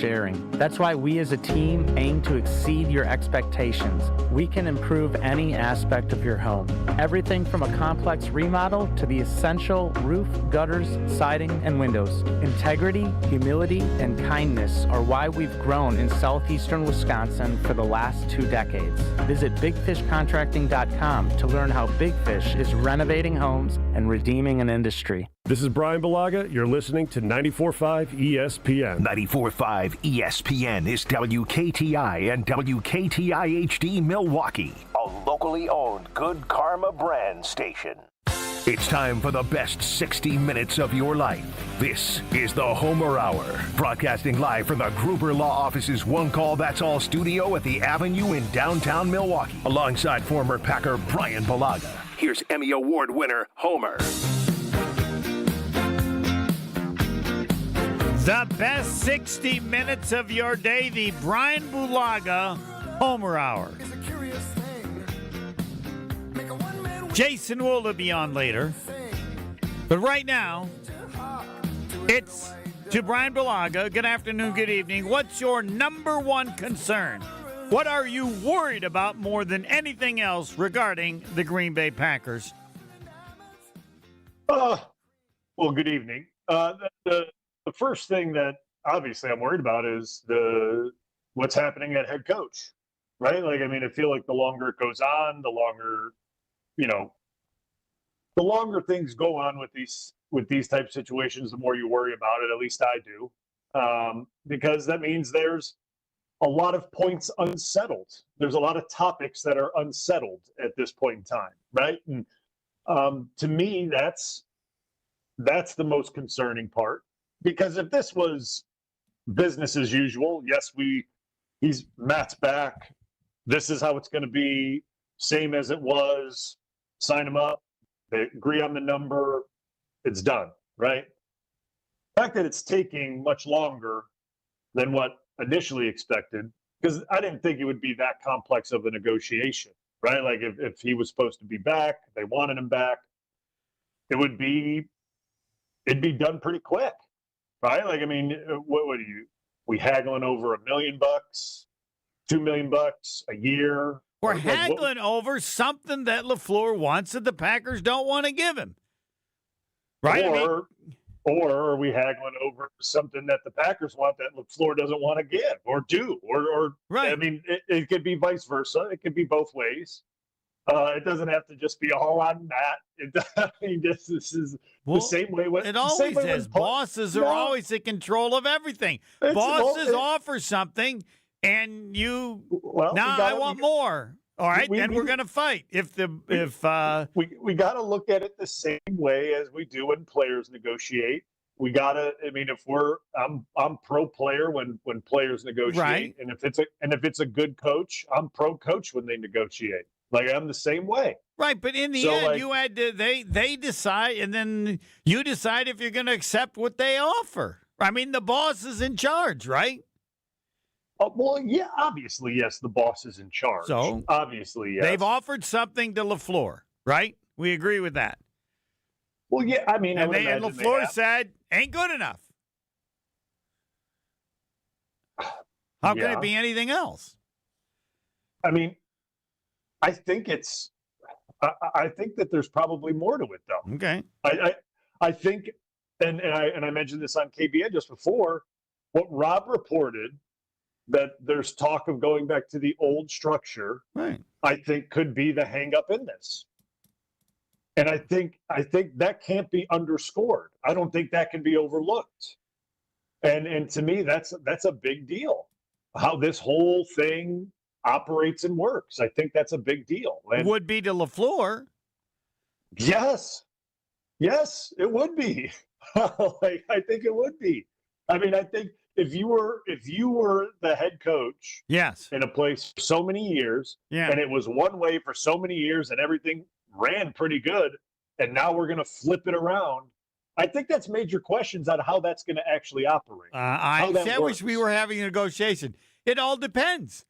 sharing. That's why we as a team aim to exceed your expectations. We can improve any aspect of your home. Everything from a complex remodel to the essential roof, gutters, siding, and windows. Integrity, humility, and kindness are why we've grown in southeastern Wisconsin for the last 2 decades. Visit bigfishcontracting.com to learn how Big Fish is renovating homes and redeeming an industry. This is Bryan Bulaga. You're listening to 94.5 ESPN. 94.5 ESPN is WKTI and WKTI HD Milwaukee, a locally owned Good Karma brand station. It's time for the best 60 minutes of your life. This is the Homer Hour, broadcasting live from the Gruber Law Office's One Call That's All studio at the Avenue in downtown Milwaukee, alongside former Packer Bryan Bulaga. Here's Emmy Award winner Homer. The best 60 minutes of your day, the Bryan Bulaga Homer Hour. Jason Wilde will be on later. But right now, it's to Bryan Bulaga. Good afternoon, good evening. What's your number one concern? What are you worried about more than anything else regarding the Green Bay Packers? Well, good evening. The first thing that obviously I'm worried about is what's happening at head coach, right? Like, I mean, I feel like the longer it goes on, the longer things go on with these type of situations, the more you worry about it. At least I do, because that means there's a lot of points unsettled. There's a lot of topics that are unsettled at this point in time, right? And to me, that's the most concerning part. Because if this was business as usual, yes, Matt's back. This is how it's going to be, same as it was. Sign him up. They agree on the number. It's done, right? The fact that it's taking much longer than what initially expected, because I didn't think it would be that complex of a negotiation, right? Like if he was supposed to be back, they wanted him back, it'd be done pretty quick. Right? Like, I mean, what are we haggling over $1 million, $2 million a year? We're haggling over something that LaFleur wants that the Packers don't want to give him. Right? Or are we haggling over something that the Packers want that LaFleur doesn't want to give or do? Or right. I mean, it could be vice versa. It could be both ways. It doesn't have to just be all on Matt. This is the same way. It always is. Bosses are always in control of everything. Bosses offer something, and I want more. All right, then we're going to fight. We got to look at it the same way as we do when players negotiate. We got to. I mean, I'm pro player when players negotiate, right. And if it's a good coach, I'm pro coach when they negotiate. Like, I'm the same way. Right, but in the end, you had to, they decide, and then you decide if you're going to accept what they offer. I mean, the boss is in charge, right? Well, yeah, obviously, yes, the boss is in charge. So, obviously, yes. They've offered something to LaFleur, right? We agree with that. Well, yeah, I mean, and LaFleur said, ain't good enough. How can it be anything else? I mean, I think that there's probably more to it, though. Okay. I think, and I mentioned this on KBN just before, what Rob reported, that there's talk of going back to the old structure, right? I think could be the hang up in this. And I think that can't be underscored. I don't think that can be overlooked. And to me, that's a big deal. How this whole thing operates and works. I think that's a big deal. And would be to LaFleur. Yes, it would be. I think it would be. I mean, I think if you were the head coach, yes, in a place for so many years, and it was one way for so many years, and everything ran pretty good, and now we're going to flip it around. I think that's major questions on how that's going to actually operate. I wish we were having a negotiation. It all depends.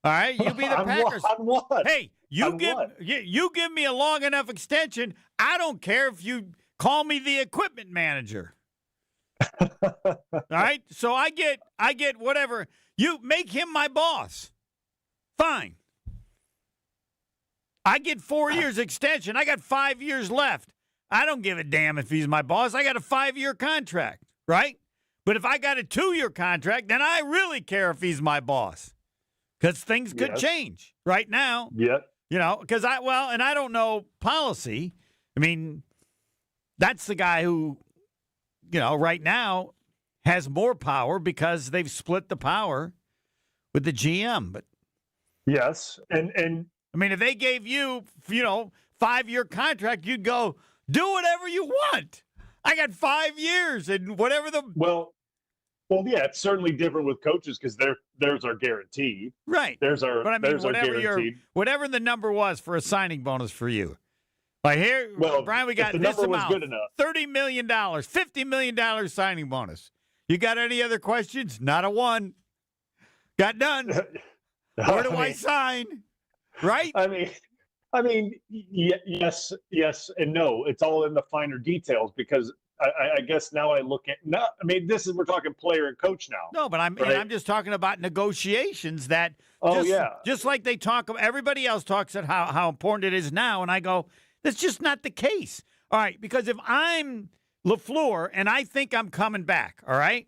All right, you be the Packers. On what? Hey, you give me a long enough extension. I don't care if you call me the equipment manager. All right? So I get whatever. You make him my boss. Fine. I get 4 years extension. I got 5 years left. I don't give a damn if he's my boss. I got a 5-year contract, right? But if I got a 2-year contract, then I really care if he's my boss because things could change right now. Yeah. You know, because and I don't know policy. I mean, that's the guy who, you know, right now has more power because they've split the power with the GM. But yes, and I mean, if they gave you, 5-year contract, you'd go do whatever you want. I got 5 years and whatever the well, yeah, it's certainly different with coaches because theirs are guaranteed. Right. But I mean, whatever the number was for a signing bonus for you. Like here, Brian, we got the this number was amount, good enough. $30 million, $50 million signing bonus. You got any other questions? Not a one. Got done. Where do I sign? Right? I mean, yes, and no. It's all in the finer details because I guess now I look at we're talking player and coach now. No, but I'm just talking about negotiations that. Just like they talk. Everybody else talks about how important it is now, and I go, that's just not the case. All right, because if I'm LaFleur and I think I'm coming back, all right,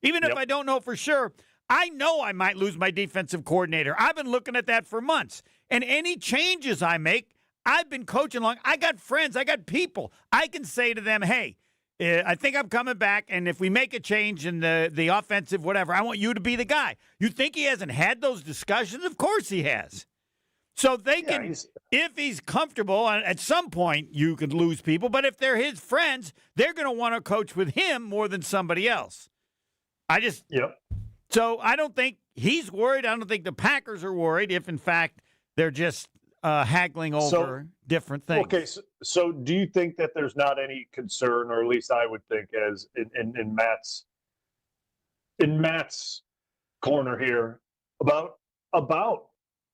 even if I don't know for sure, I know I might lose my defensive coordinator. I've been looking at that for months. And any changes I make, I've been coaching long. I got friends. I got people. I can say to them, hey, I think I'm coming back, and if we make a change in the offensive whatever, I want you to be the guy. You think he hasn't had those discussions? Of course he has. So they can, if he's comfortable, and at some point you could lose people, but if they're his friends, they're going to want to coach with him more than somebody else. So I don't think he's worried. I don't think the Packers are worried if, in fact, they're just haggling over different things. Okay, so do you think that there's not any concern, or at least I would think, as in Matt's corner here about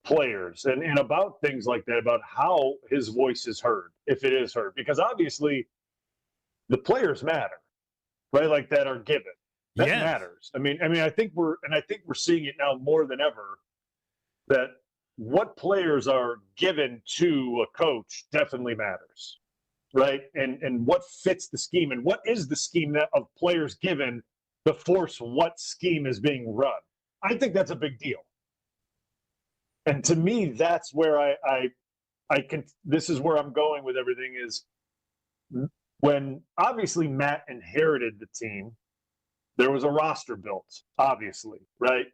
players and about things like that, about how his voice is heard, if it is heard, because obviously the players matter, right? Like that are given. That matters. I mean, I think we're seeing it now more than ever that what players are given to a coach definitely matters, right? And what fits the scheme and what is the scheme of players given to force what scheme is being run. I think that's a big deal. And to me, that's where I can. This is where I'm going with everything. Is when obviously Matt inherited the team, there was a roster built, obviously, right?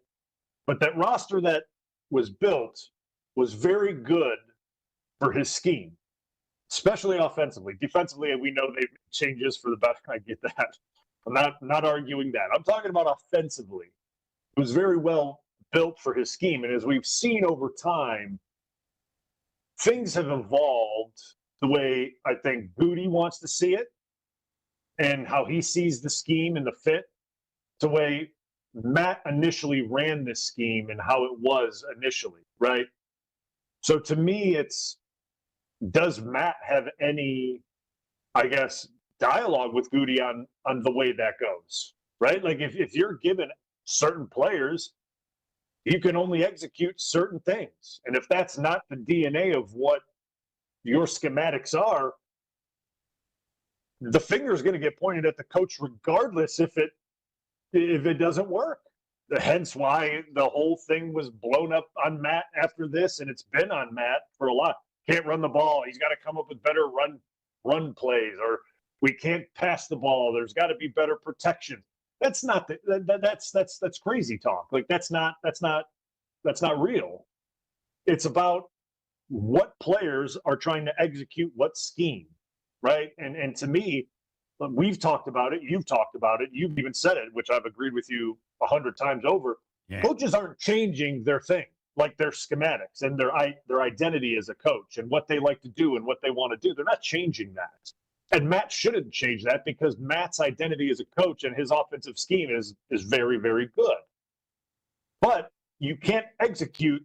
But that roster that was built was very good for his scheme, especially offensively. Defensively, we know they've made changes for the better. I get that. I'm not arguing that. I'm talking about offensively. It was very well built for his scheme. And as we've seen over time, things have evolved the way I think Booty wants to see it and how he sees the scheme and the fit, the way Matt initially ran this scheme and how it was initially, right? So to me, does Matt have any, I guess, dialogue with Goody on the way that goes, right? Like if you're given certain players, you can only execute certain things. And if that's not the DNA of what your schematics are, the finger is going to get pointed at the coach regardless if it doesn't work. Hence why the whole thing was blown up on Matt after this, and it's been on Matt for a lot. Can't run the ball. He's got to come up with better run plays, or we can't pass the ball. There's got to be better protection. That's not that's crazy talk. Like that's not real. It's about what players are trying to execute what scheme, right? And to me, we've talked about it. You've talked about it. You've even said it, which I've agreed with you 100 times over. Yeah. Coaches aren't changing their thing, like their schematics and their identity as a coach and what they like to do and what they want to do. They're not changing that. And Matt shouldn't change that because Matt's identity as a coach and his offensive scheme is very, very good. But you can't execute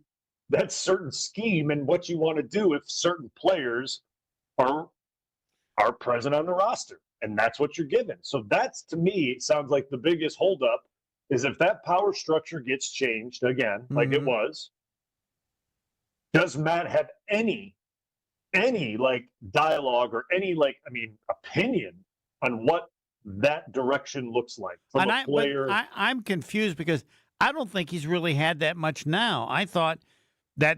that certain scheme and what you want to do if certain players are present on the roster. and that's what you're given. So that's, to me, it sounds like the biggest holdup is if that power structure gets changed again, like it was, does Matt have any like dialogue or any opinion on what that direction looks like from a player? I'm confused because I don't think he's really had that much now. I thought that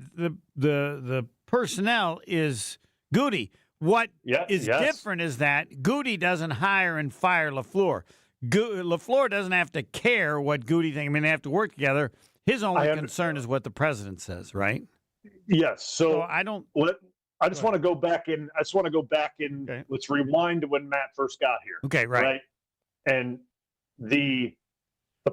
the personnel is Goody. What is different is that Goody doesn't hire and fire LaFleur. LaFleur doesn't have to care what Goody thinks. I mean, they have to work together. His only concern is what the president says, right? Yes. So I don't. I just want to go back in. Okay. Let's rewind to when Matt first got here. Okay, right. And the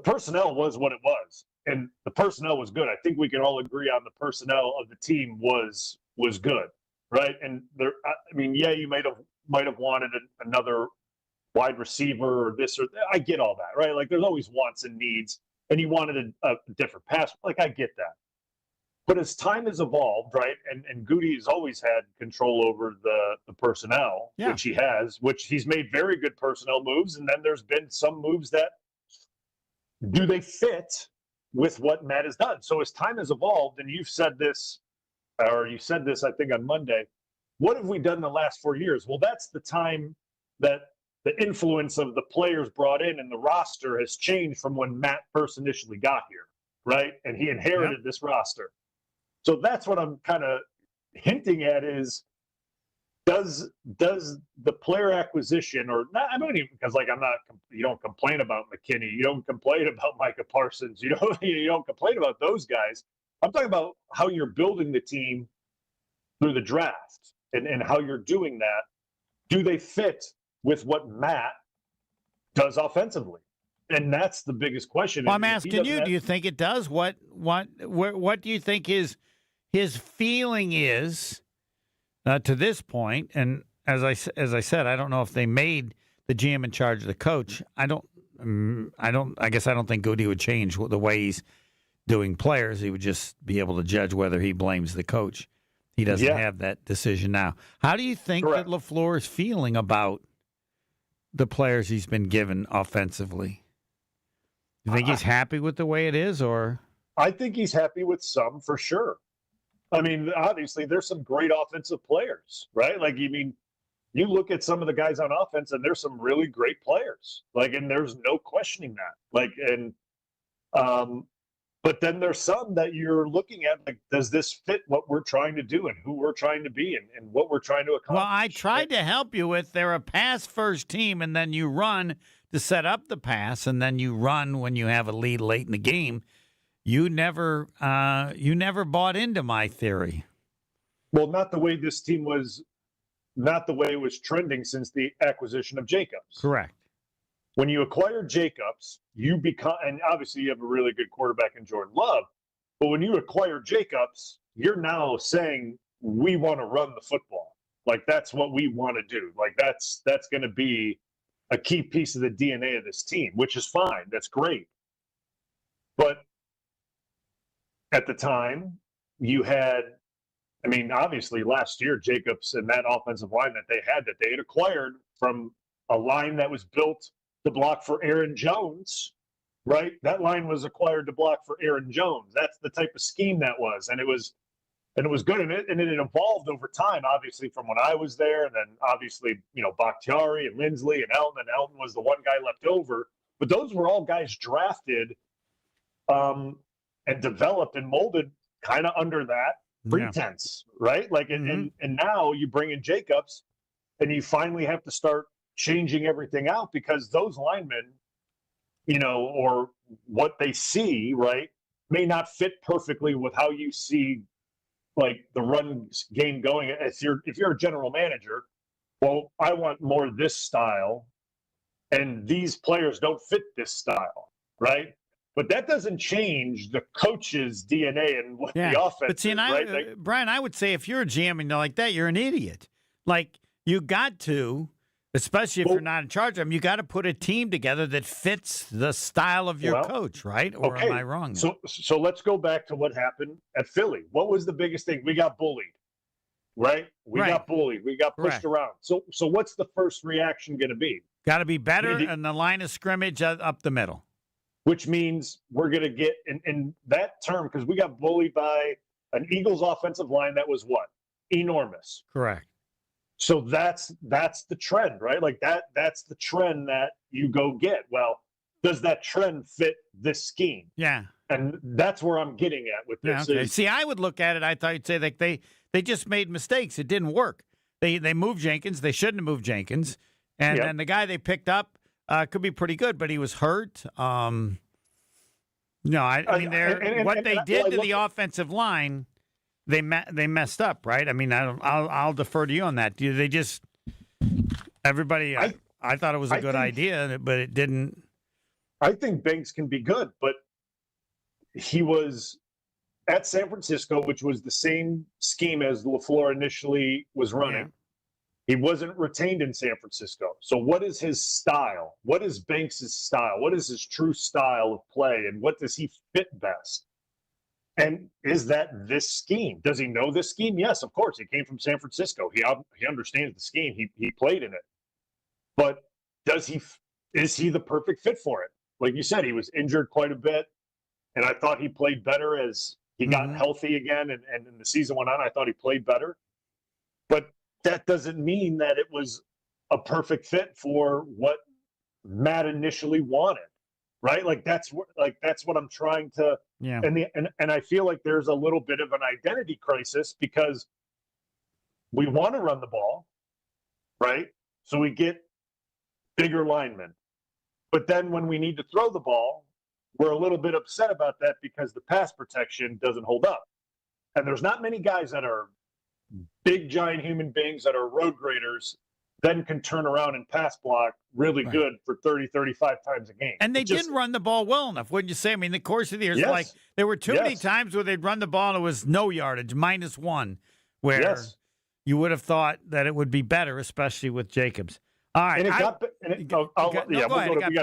personnel was what it was, and the personnel was good. I think we can all agree on the personnel of the team was good, right? And there, I mean, yeah, you might have wanted another wide receiver or this or that. I get all that, right? Like there's always wants and needs, and you wanted a different pass. Like I get that. But as time has evolved, right, and Goody has always had control over the personnel, which he has, which he's made very good personnel moves, and then there's been some moves that do they fit with what Matt has done. So as time has evolved, and you said this, I think on Monday, what have we done in the last 4 years? Well, that's the time that the influence of the players brought in and the roster has changed from when Matt first initially got here, right? And he inherited this roster. So that's what I'm kind of hinting at is, does the player acquisition or not? I don't even, because like you don't complain about McKinney, you don't complain about Micah Parsons, you don't complain about those guys. I'm talking about how you're building the team through the draft and how you're doing that. Do they fit with what Matt does offensively? And that's the biggest question. Well, I'm asking you, do you think it does? What do you think his feeling is to this point? And as I said, I don't know if they made the GM in charge of the coach. I guess I don't think Goody would change the way he's doing players. He would just be able to judge whether he blames the coach. He doesn't have that decision now. How do you think that LaFleur is feeling about the players he's been given offensively? You think he's happy with the way it is, or? I think he's happy with some for sure. I mean, obviously, there's some great offensive players, right? Like, you look at some of the guys on offense, and there's some really great players. Like, and there's no questioning that. Like, and but then there's some that you're looking at, like, does this fit what we're trying to do and who we're trying to be and what we're trying to accomplish? Well, I tried to help you with they're a pass-first team, and then you run to set up the pass, and then you run when you have a lead late in the game. You never bought into my theory. Well, not the way this team was, not the way it was trending since the acquisition of Jacobs. Correct. When you acquire Jacobs, you become, and obviously you have a really good quarterback in Jordan Love, but when you acquire Jacobs, you're now saying we want to run the football. Like that's what we want to do. Like that's going to be a key piece of the DNA of this team, which is fine. That's great. But at the time, you had, I mean, obviously last year, Jacobs and that offensive line that they had acquired from a line that was built to block for Aaron Jones, right? That line was acquired to block for Aaron Jones. That's the type of scheme that was. And it was good. And it evolved over time, obviously, from when I was there. And then obviously, Bakhtiari and Lindsley and Elton. And Elton was the one guy left over. But those were all guys drafted and developed and molded kind of under that pretense, right? Like, and now you bring in Jacobs and you finally have to start changing everything out because those linemen, or what they see, right, may not fit perfectly with how you see like the run game going. If you're a general manager, well, I want more of this style and these players don't fit this style, right? But that doesn't change the coach's DNA and what the offense but see, is, right? Brian, I would say if you're a GM and like that, you're an idiot. Like, you got to, especially if you're not in charge of them, you got to put a team together that fits the style of your coach, right? Or am I wrong? So let's go back to what happened at Philly. What was the biggest thing? We got bullied. right? We Right. got bullied. We got pushed Correct. around. So what's the first reaction going to be? Got to be better Maybe- in the line of scrimmage up the middle. Which means we're going to get in that term, because we got bullied by an Eagles offensive line that was what? Enormous. Correct. So that's the trend, right? Like that's the trend that you go get. Well, does that trend fit this scheme? Yeah. And that's where I'm getting at with Yeah, this. okay. is- See, I would look at it. I thought you'd say like they just made mistakes. It didn't work. They moved Jenkins. They shouldn't have moved Jenkins. And Yep. then the guy they picked up could be pretty good, but he was hurt. No, I mean, what they did to the offensive line, they messed up, right? I mean, I'll defer to you on that. They just everybody. I thought it was a good idea, but it didn't. I think Banks can be good, but he was at San Francisco, which was the same scheme as LaFleur initially was running. Yeah. He wasn't retained in San Francisco. So what is his style? What is Banks's style? What is his true style of play? And what does he fit best? And is that this scheme? Does he know this scheme? Yes, of course. He came from San Francisco. He understands the scheme. He played in it. But is he the perfect fit for it? Like you said, he was injured quite a bit. And I thought he played better as he got healthy again. And the season went on, I thought he played better. But that doesn't mean that it was a perfect fit for what Matt initially wanted, right? Like that's what I'm trying to. Yeah. And I feel like there's a little bit of an identity crisis because we want to run the ball, right? So we get bigger linemen, but then when we need to throw the ball, we're a little bit upset about that because the pass protection doesn't hold up. And there's not many guys that are big, giant human beings that are road graders, then can turn around and pass block really good for 30, 35 times a game. And they didn't run the ball well enough, wouldn't you say? I mean, the course of the year, like there were too many times where they'd run the ball and it was no yardage, -1, where you would have thought that it would be better, especially with Jacobs. All right. Go ahead.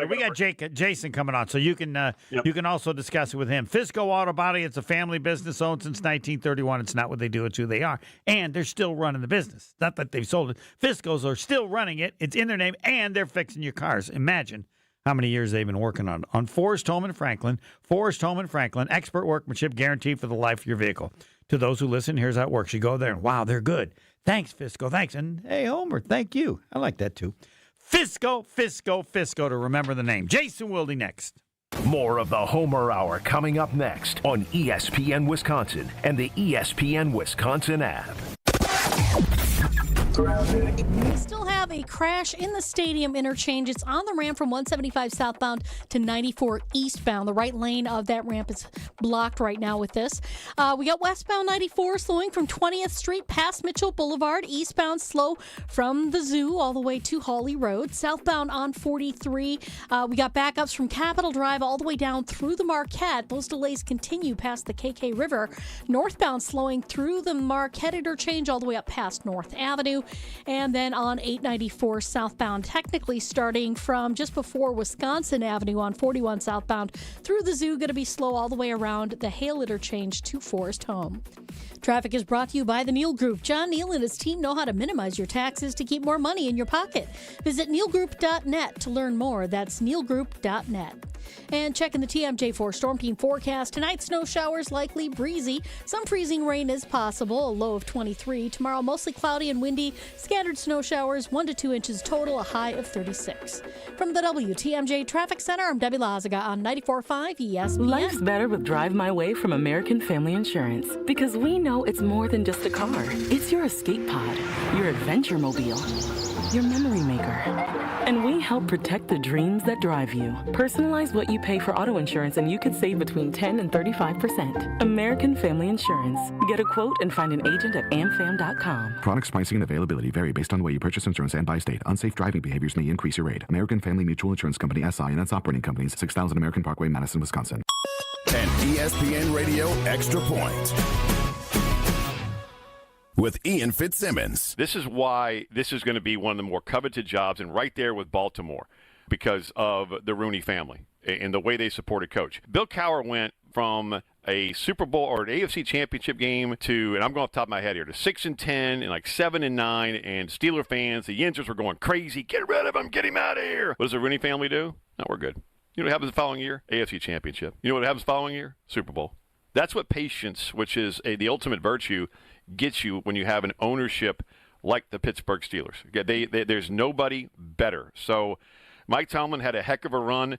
We got Jason coming on, so you can you can also discuss it with him. Fisco Auto Body, it's a family business owned since 1931. It's not what they do, it's who they are. And they're still running the business. Not that they've sold it. Fiscos are still running it. It's in their name, and they're fixing your cars. Imagine how many years they've been working on Forest Home and Franklin. Forest Home and Franklin, expert workmanship guaranteed for the life of your vehicle. To those who listen, here's how it works. You go there and, wow, they're good. Thanks, Fisco. Thanks. And, hey, Homer, thank you. I like that, too. Fisco, to remember the name. Jason Wilde next. More of the Homer Hour coming up next on ESPN Wisconsin and the ESPN Wisconsin app. We still have a crash in the stadium interchange. It's on the ramp from 175 southbound to 94 eastbound. The right lane of that ramp is blocked right now with this. We got westbound 94 slowing from 20th Street past Mitchell Boulevard. Eastbound slow from the zoo all the way to Hawley Road. Southbound on 43. We got backups from Capitol Drive all the way down through the Marquette. Those delays continue past the KK River. Northbound slowing through the Marquette interchange all the way up past North Avenue. And then on 894 southbound, technically starting from just before Wisconsin Avenue on 41 southbound through the zoo, going to be slow all the way around the Hale interchange to Forest Home. Traffic is brought to you by the Neal Group. John Neal and his team know how to minimize your taxes to keep more money in your pocket. Visit nealgroup.net to learn more. That's nealgroup.net. And checking the TMJ4 Storm Team forecast. Tonight, snow showers likely breezy. Some freezing rain is possible, a low of 23. Tomorrow, mostly cloudy and windy. Scattered snow showers, 1 to 2 inches total, a high of 36. From the WTMJ Traffic Center, I'm Debbie Lazaga on 94.5 ESPN. Life's better with Drive My Way from American Family Insurance. Because we know it's more than just a car. It's your escape pod, your adventure mobile, your memory maker. And we help protect the dreams that drive you. Personalize what you pay for auto insurance and you could save between 10 and 35%. American Family Insurance. Get a quote and find an agent at amfam.com. Products pricing and availability vary based on the way you purchase insurance and by state. Unsafe driving behaviors may increase your rate. American Family Mutual Insurance Company, SI, and its operating companies, 6000 American Parkway, Madison, Wisconsin. And ESPN Radio Extra Point with Ian Fitzsimmons. This is why this is going to be one of the more coveted jobs, and right there with Baltimore, because of the Rooney family and the way they supported Coach. Bill Cowher went from a Super Bowl or an AFC Championship game to, and I'm going off the top of my head here, to 6-10 and like 7-9, and Steeler fans, the Yinzers were going crazy. Get rid of him. Get him out of here. What does the Rooney family do? No, we're good. You know what happens the following year? AFC Championship. You know what happens the following year? Super Bowl. That's what patience, which is the ultimate virtue, gets you when you have an ownership like the Pittsburgh Steelers. There's nobody better. So Mike Tomlin had a heck of a run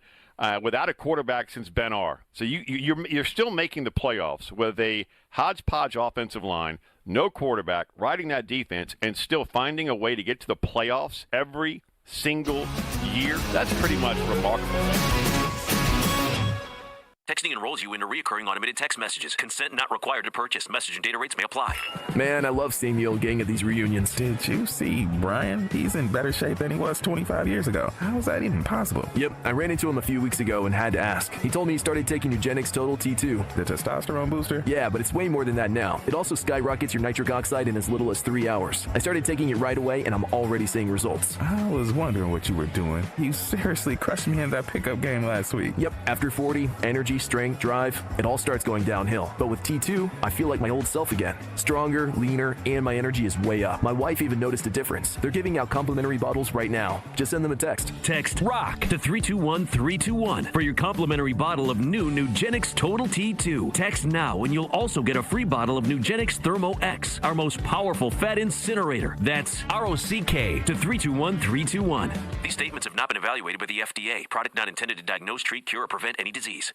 without a quarterback since Ben R. So you're still making the playoffs with a hodgepodge offensive line, no quarterback, riding that defense, and still finding a way to get to the playoffs every single year. That's pretty much remarkable. Texting enrolls you into recurring automated text messages. Consent not required to purchase. Message and data rates may apply. Man, I love seeing the old gang at these reunions. Did you see Bryan? He's in better shape than he was 25 years ago. How is that even possible? Yep, I ran into him a few weeks ago and had to ask. He told me he started taking Nugenix Total T2. The testosterone booster? Yeah, but it's way more than that now. It also skyrockets your nitric oxide in as little as 3 hours. I started taking it right away, and I'm already seeing results. I was wondering what you were doing. You seriously crushed me in that pickup game last week. Yep, after 40, energy, strength, drive, it all starts going downhill. But with T2, I feel like my old self again. Stronger, leaner, and my energy is way up. My wife even noticed a difference. They're giving out complimentary bottles right now. Just send them a text. Text ROCK to 321-321 for your complimentary bottle of new Nugenix Total T2. Text now and you'll also get a free bottle of Nugenix Thermo X, our most powerful fat incinerator. That's ROCK to 321-321. These statements have not been evaluated by the FDA. Product not intended to diagnose, treat, cure, or prevent any disease.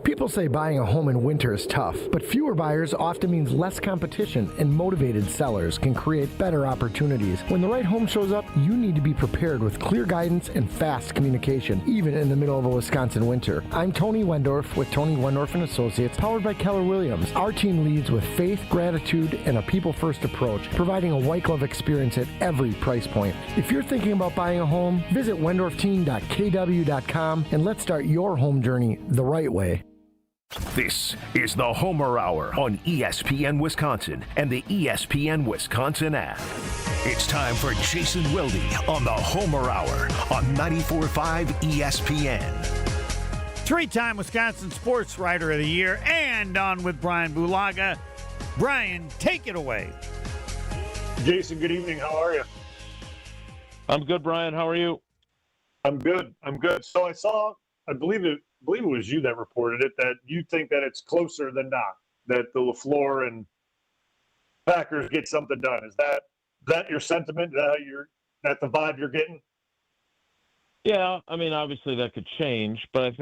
People say buying a home in winter is tough, but fewer buyers often means less competition, and motivated sellers can create better opportunities. When the right home shows up, you need to be prepared with clear guidance and fast communication, even in the middle of a Wisconsin winter. I'm Tony Wendorf with Tony Wendorf & Associates, powered by Keller Williams. Our team leads with faith, gratitude, and a people-first approach, providing a white glove experience at every price point. If you're thinking about buying a home, visit wendorfteam.kw.com and let's start your home journey the right way. This is the Homer Hour on ESPN Wisconsin and the ESPN Wisconsin app. It's time for Jason Wilde on the Homer Hour on 94.5 ESPN. Three-time Wisconsin Sports Writer of the Year and on with Bryan Bulaga. Bryan, take it away. Jason, good evening. How are you? I'm good, Bryan. How are you? I'm good. So I believe it was you that reported it, that you think that it's closer than not, that the LaFleur and Packers get something done. Is that your sentiment? That the vibe you're getting? Yeah, I mean, obviously that could change, but I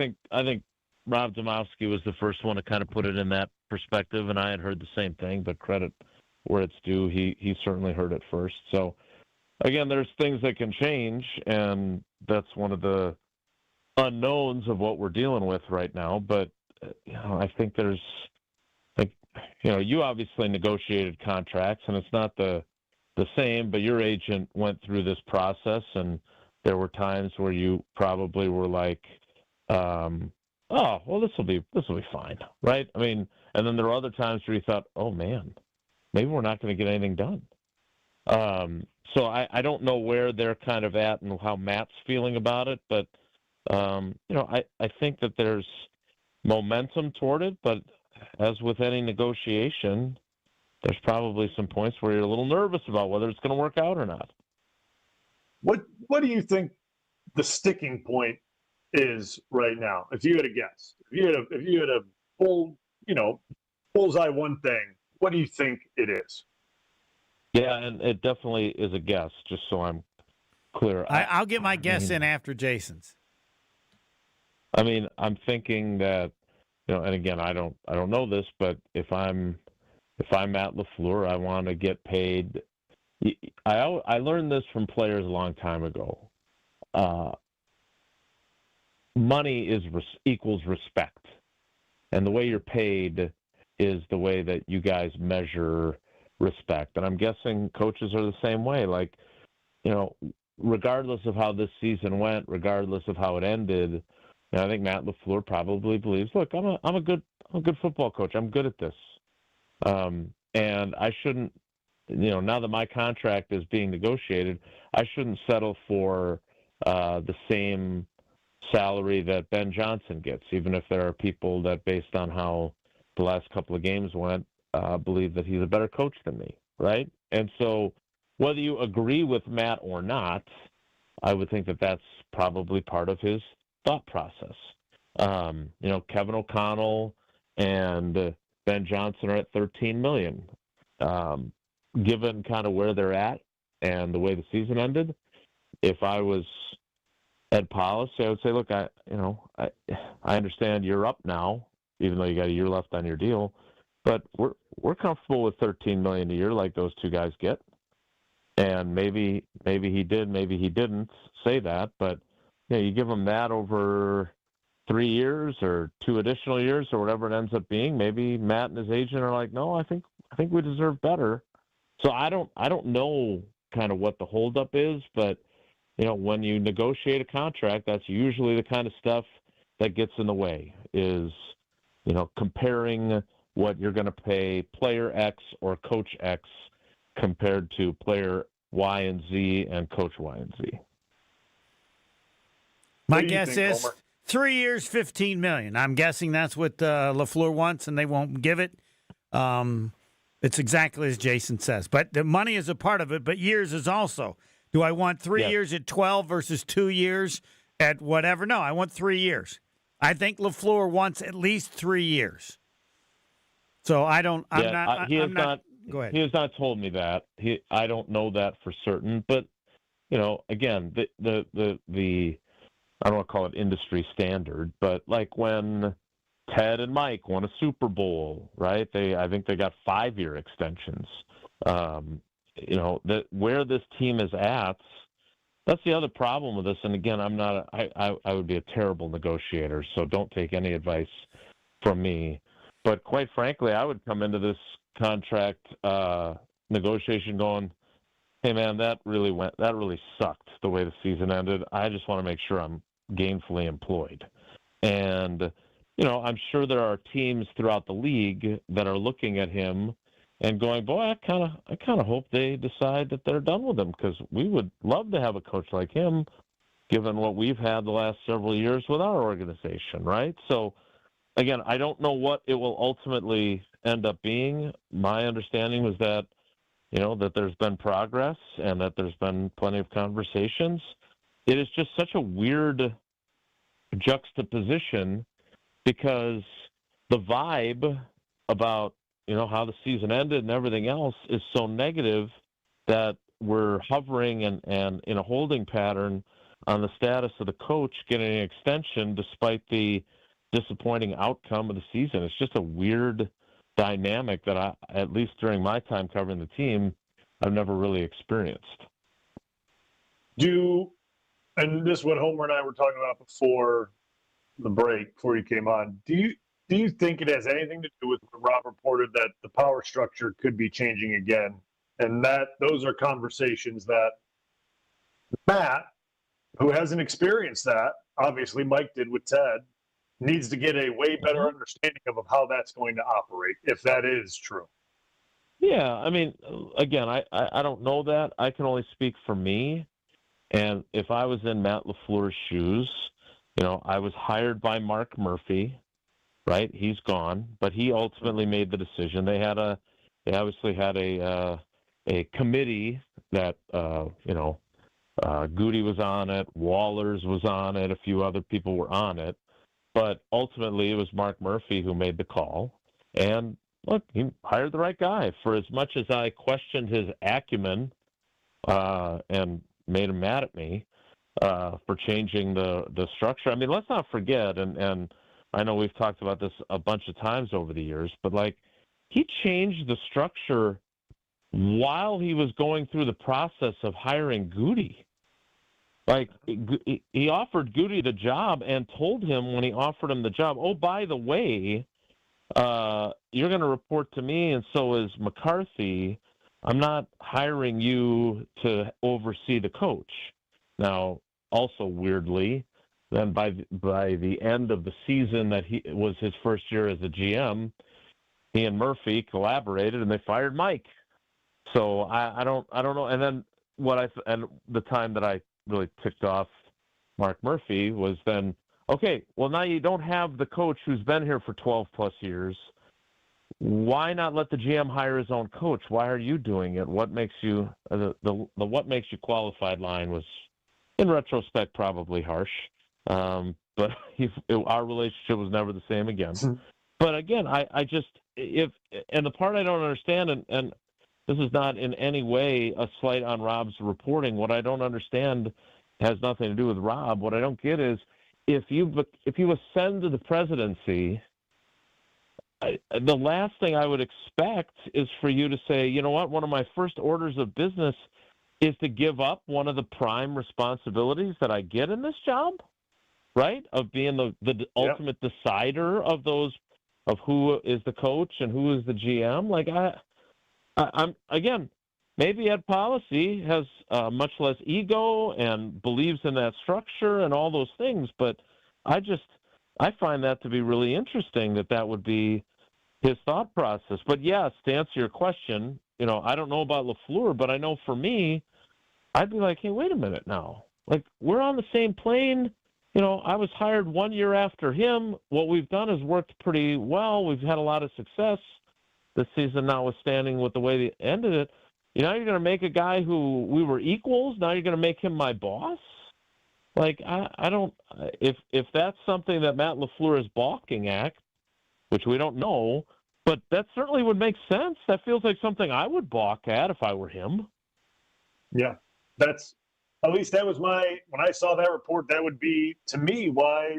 think Rob Domowski was the first one to kind of put it in that perspective, and I had heard the same thing, but credit where it's due, he certainly heard it first. So, again, there's things that can change, and that's one of the unknowns of what we're dealing with right now. But I think there's you obviously negotiated contracts, and it's not the same, but your agent went through this process, and there were times where you probably were like, oh well, this will be fine, right? I mean, and then there were other times where you thought, oh man, maybe we're not going to get anything done. So I don't know where they're kind of at and how Matt's feeling about it, but I think that there's momentum toward it, but as with any negotiation, there's probably some points where you're a little nervous about whether it's going to work out or not. What do you think the sticking point is right now? If you had a guess, if you had a bullseye one thing, what do you think it is? Yeah, and it definitely is a guess, just so I'm clear. I'll get my guess in after Jason's. I mean, I'm thinking that, and again, I don't know this, but if I'm Matt LaFleur, I want to get paid. I learned this from players a long time ago. Money equals respect, and the way you're paid is the way that you guys measure respect. And I'm guessing coaches are the same way. Like, regardless of how this season went, regardless of how it ended. I think Matt LaFleur probably believes, look, I'm a good football coach. I'm good at this. And I shouldn't, now that my contract is being negotiated, I shouldn't settle for the same salary that Ben Johnson gets, even if there are people that, based on how the last couple of games went, believe that he's a better coach than me, right? And so whether you agree with Matt or not, I would think that that's probably part of his thought process. Kevin O'Connell and Ben Johnson are at $13 million. Given kind of where they're at and the way the season ended, if I was Ed Policy, I would say, look, I understand you're up now, even though you got a year left on your deal, but we're comfortable with $13 million a year, like those two guys get. And maybe he did, maybe he didn't say that, but you give him that over 3 years or 2 additional years or whatever it ends up being. Maybe Matt and his agent are like, no, I think we deserve better. So I don't know kind of what the holdup is, but when you negotiate a contract, that's usually the kind of stuff that gets in the way, is comparing what you're going to pay player X or coach X compared to player Y and Z and coach Y and Z. My guess is Homer? 3 years, $15 million. I'm guessing that's what LaFleur wants, and they won't give it. It's exactly as Jason says. But the money is a part of it, but years is also. Do I want 3 years at 12 versus 2 years at whatever? No, I want 3 years. I think LaFleur wants at least 3 years. So I don't. I'm not. Go ahead. He has not told me that. I don't know that for certain. But again, the I don't want to call it industry standard, but like when Ted and Mike won a Super Bowl, right? I think they got 5-year extensions. Where this team is at, that's the other problem with this. And again, I would be a terrible negotiator, so don't take any advice from me. But quite frankly, I would come into this contract negotiation going, hey man, that really sucked the way the season ended. I just want to make sure I'm gainfully employed. And I'm sure there are teams throughout the league that are looking at him and going, boy, I kind of hope they decide that they're done with him, because we would love to have a coach like him, given what we've had the last several years with our organization, right? So, again, I don't know what it will ultimately end up being. My understanding was that, that there's been progress and that there's been plenty of conversations. It is just such a weird juxtaposition, because the vibe about, how the season ended and everything else is so negative that we're hovering and in a holding pattern on the status of the coach getting an extension despite the disappointing outcome of the season. It's just a weird dynamic that at least during my time covering the team, I've never really experienced. And this is what Homer and I were talking about before the break, before you came on. Do you think it has anything to do with what Rob reported, that the power structure could be changing again, and that those are conversations that Matt, who hasn't experienced that, obviously Mike did with Ted, needs to get a way better understanding of how that's going to operate, if that is true? Yeah, I mean, again, I don't know that. I can only speak for me. And if I was in Matt LaFleur's shoes, I was hired by Mark Murphy, right? He's gone, but he ultimately made the decision. They obviously had a committee that, Goody was on it, Wallers was on it, a few other people were on it, but ultimately it was Mark Murphy who made the call. And look, he hired the right guy. For as much as I questioned his acumen and made him mad at me for changing the structure. I mean, let's not forget, and I know we've talked about this a bunch of times over the years, but he changed the structure while he was going through the process of hiring Goody. He offered Goody the job and told him when he offered him the job, oh, by the way, you're going to report to me, and so is McCarthy. I'm not hiring you to oversee the coach. Now, also weirdly, then by the end of the season that it was his first year as a GM, he and Murphy collaborated and they fired Mike. So I don't know. And then and the time that I really ticked off Mark Murphy, was then, okay, well, now you don't have the coach who's been here for 12-plus years. Why not let the GM hire his own coach? Why are you doing it? What makes you the what makes you qualified line was, in retrospect, probably harsh. But our relationship was never the same again. But again, I just and the part I don't understand, and this is not in any way a slight on Rob's reporting. What I don't understand has nothing to do with Rob. What I don't get is if you ascend to the presidency, the last thing I would expect is for you to say, you know what, one of my first orders of business is to give up one of the prime responsibilities that I get in this job, right? Of being the ultimate decider of who is the coach and who is the GM. Like I'm again, maybe Ed Policy has much less ego and believes in that structure and all those things, but I find that to be really interesting that would be his thought process. But yes, to answer your question, I don't know about LaFleur, but I know for me, I'd be like, hey, wait a minute now. Like, we're on the same plane. I was hired 1 year after him. What we've done has worked pretty well. We've had a lot of success this season, notwithstanding with the way they ended it. Now you're going to make a guy who we were equals. Now you're going to make him my boss. Like, I don't, if that's something that Matt LaFleur is balking at, which we don't know, but that certainly would make sense. That feels like something I would balk at if I were him. Yeah, at least that was when I saw that report, that would be, to me, why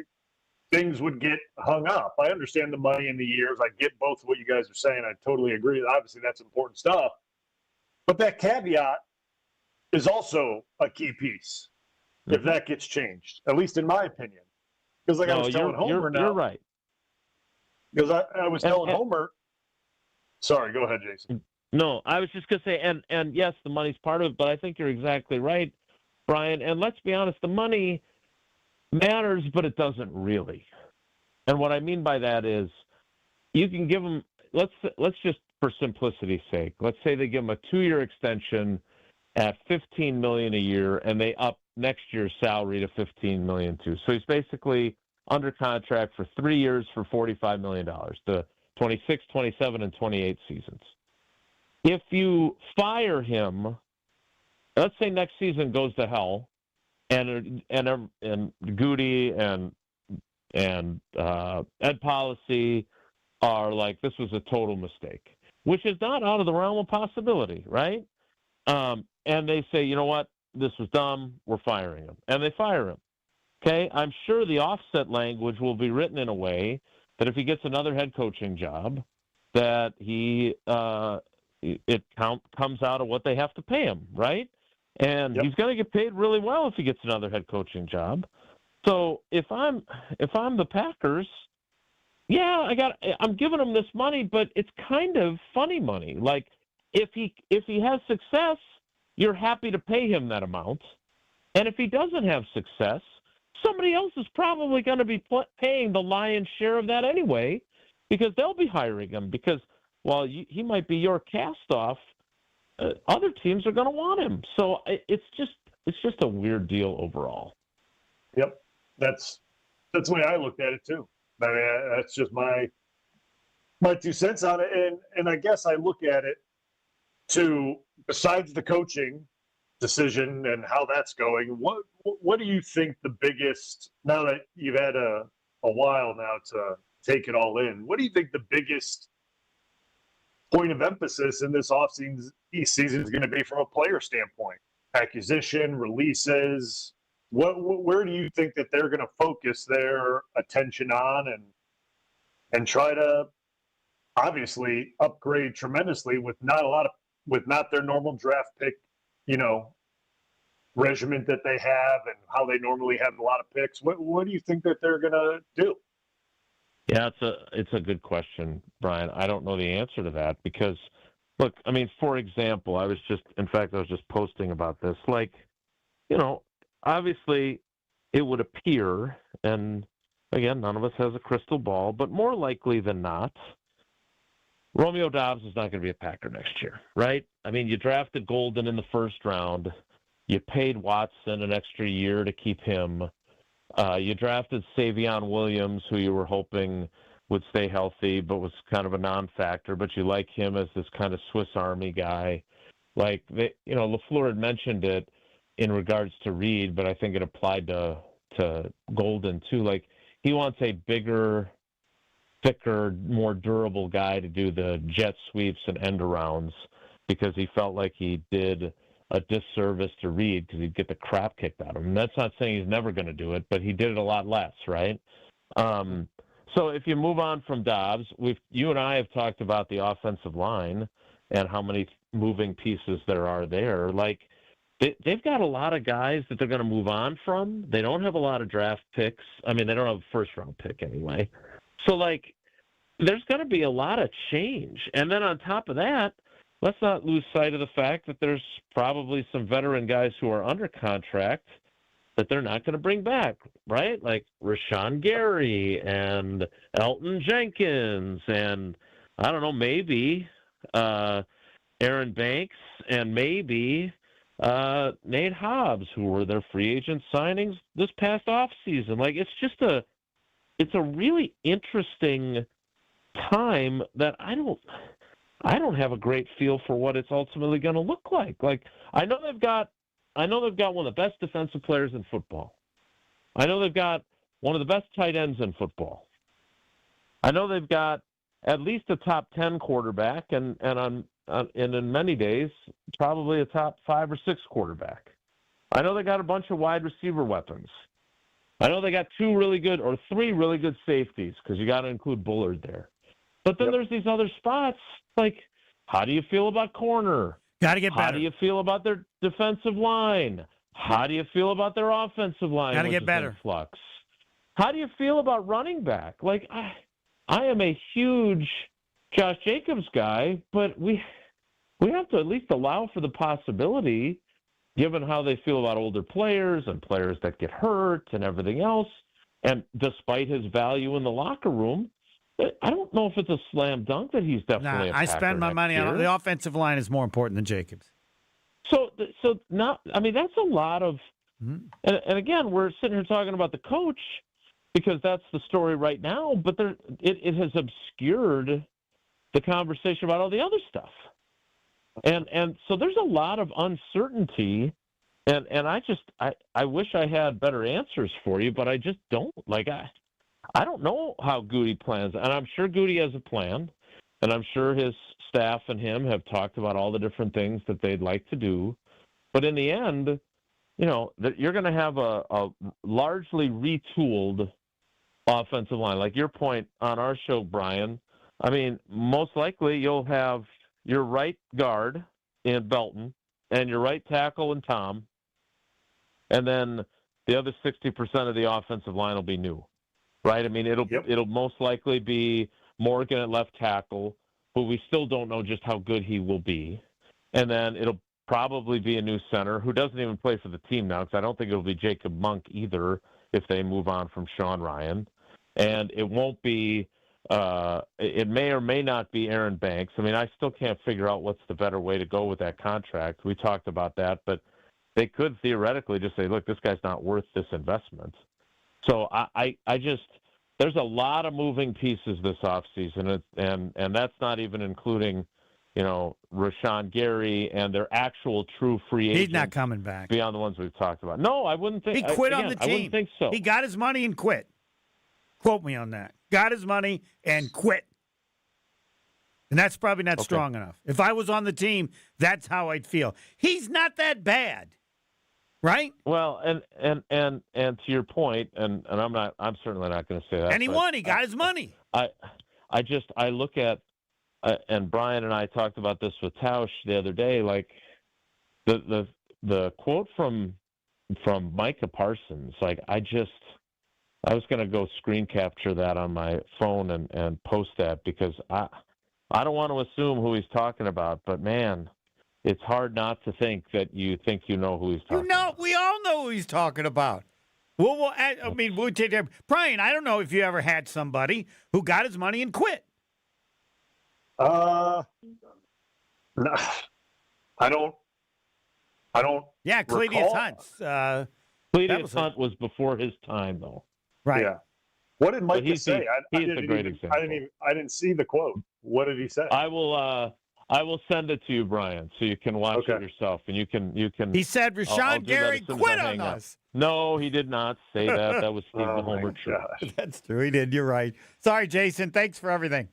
things would get hung up. I understand the money and the years. I get both what you guys are saying. I totally agree. Obviously, that's important stuff. But that caveat is also a key piece. If that gets changed, at least in my opinion. Because I was telling Homer now. You're right. Because I was telling Homer. Sorry, go ahead, Jason. No, I was just going to say, and yes, the money's part of it, but I think you're exactly right, Brian. And let's be honest, the money matters, but it doesn't really. And what I mean by that is you can give them, let's just, for simplicity's sake, let's say they give him a 2-year extension at $15 million a year, and they up next year's salary to $15 million too. So he's basically under contract for 3 years for $45 million, the 26, 27, and 28 seasons. If you fire him, let's say next season goes to hell, and Goody and Ed Policy are like, this was a total mistake, which is not out of the realm of possibility, right? And they say, you know what, this was dumb, we're firing him. And they fire him. Okay, I'm sure the offset language will be written in a way that if he gets another head coaching job, that it comes out of what they have to pay him, right? And he's going to get paid really well if he gets another head coaching job. So if I'm the Packers, I'm giving him this money, but it's kind of funny money. Like if he has success, you're happy to pay him that amount, and if he doesn't have success, somebody else is probably going to be paying the lion's share of that anyway, because they'll be hiring him. Because while he might be your cast-off, other teams are going to want him. So it's just a weird deal overall. Yep, that's the way I looked at it too. I mean, that's just my 2 cents on it, and I guess I look at it too. Besides the coaching decision and how that's going, what do you think the biggest, now that you've had a while now to take it all in, what do you think the biggest point of emphasis in this offseason season is going to be from a player standpoint? Acquisition, releases, where do you think that they're going to focus their attention on and try to obviously upgrade tremendously with not their normal draft pick, regiment that they have and how they normally have a lot of picks? What do you think that they're going to do? Yeah, it's a good question, Brian. I don't know the answer to that because, look, I mean, for example, I was just posting about this. Like, obviously it would appear, and again, none of us has a crystal ball, but more likely than not, Romeo Doubs is not going to be a Packer next year, right? I mean, you drafted Golden in the first round. You paid Watson an extra year to keep him. You drafted Savion Williams, who you were hoping would stay healthy, but was kind of a non-factor. But you like him as this kind of Swiss Army guy. Like LaFleur had mentioned it in regards to Reed, but I think it applied to Golden too. Like he wants a bigger, thicker, more durable guy to do the jet sweeps and end arounds because he felt like he did a disservice to Reed because he'd get the crap kicked out of him. That's not saying he's never going to do it, but he did it a lot less, right? So if you move on from Dobbs, you and I have talked about the offensive line and how many moving pieces there are there. Like they've got a lot of guys that they're going to move on from. They don't have a lot of draft picks. I mean, they don't have a first-round pick anyway. So, like, there's going to be a lot of change. And then on top of that, let's not lose sight of the fact that there's probably some veteran guys who are under contract that they're not going to bring back, right? Like Rashawn Gary and Elton Jenkins and, I don't know, maybe Aaron Banks and maybe Nate Hobbs, who were their free agent signings this past offseason. Like, it's a really interesting time that I don't have a great feel for what it's ultimately going to look like. Like, I know they've got one of the best defensive players in football. I know they've got one of the best tight ends in football. I know they've got at least a top 10 quarterback and in many days, probably a top 5 or 6 quarterback. I know they got a bunch of wide receiver weapons. I know they got 3 really good safeties because you got to include Bullard there. But then there's these other spots. Like, how do you feel about corner? Got to get better. How do you feel about their defensive line? How do you feel about their offensive line? Got to get better. Flux. How do you feel about running back? Like, I am a huge Josh Jacobs guy, but we have to at least allow for the possibility, given how they feel about older players and players that get hurt and everything else, and despite his value in the locker room, I don't know if it's a slam dunk that he's definitely a Packer I spend my money on the offensive line is more important than Jacobs. So now, I mean, that's a lot of, and again, we're sitting here talking about the coach because that's the story right now, but it has obscured the conversation about all the other stuff. And so there's a lot of uncertainty, and I wish I had better answers for you, but I just don't. Like, I don't know how Goody plans, and I'm sure Goody has a plan, and I'm sure his staff and him have talked about all the different things that they'd like to do. But in the end, you're going to have a largely retooled offensive line. Like your point on our show, Brian, I mean, most likely you'll have your right guard in Belton and your right tackle in Tom, and then the other 60% of the offensive line will be new, right? I mean, it'll most likely be Morgan at left tackle, but we still don't know just how good he will be. And then it'll probably be a new center who doesn't even play for the team now, because I don't think it'll be Jacob Monk either if they move on from Sean Ryan. And it won't be it may or may not be Aaron Banks. I mean, I still can't figure out what's the better way to go with that contract. We talked about that, but they could theoretically just say, look, this guy's not worth this investment. So I just there's a lot of moving pieces this offseason, and that's not even including, Rashawn Gary and their actual true free agents. He's not coming back. Beyond the ones we've talked about. No, I wouldn't think. He quit on the team. I wouldn't think so. He got his money and quit. Quote me on that. Got his money and quit. And that's probably not strong enough. If I was on the team, that's how I'd feel. He's not that bad, right? Well, and to your point, and I'm certainly not going to say that. And he won. He got his money. I look at, and Brian and I talked about this with Tausch the other day. Like the quote from Micah Parsons. Like I was going to go screen capture that on my phone and post that because I don't want to assume who he's talking about, but man, it's hard not to think that you think you know who he's talking about. We all know who he's talking about. We'll take that. Brian, I don't know if you ever had somebody who got his money and quit. No, I don't. Yeah, Cletus Hunts. Cledius Hunt was before his time, though. Right. Yeah. What did Micah say? He's a great example. I didn't see the quote. What did he say? I will send it to you, Brian, so you can watch it yourself, and you can. He said, "Rashawn Gary quit on us." No, he did not say that. That was Steve the Homer Church. That's true. He did. You're right. Sorry, Jason. Thanks for everything.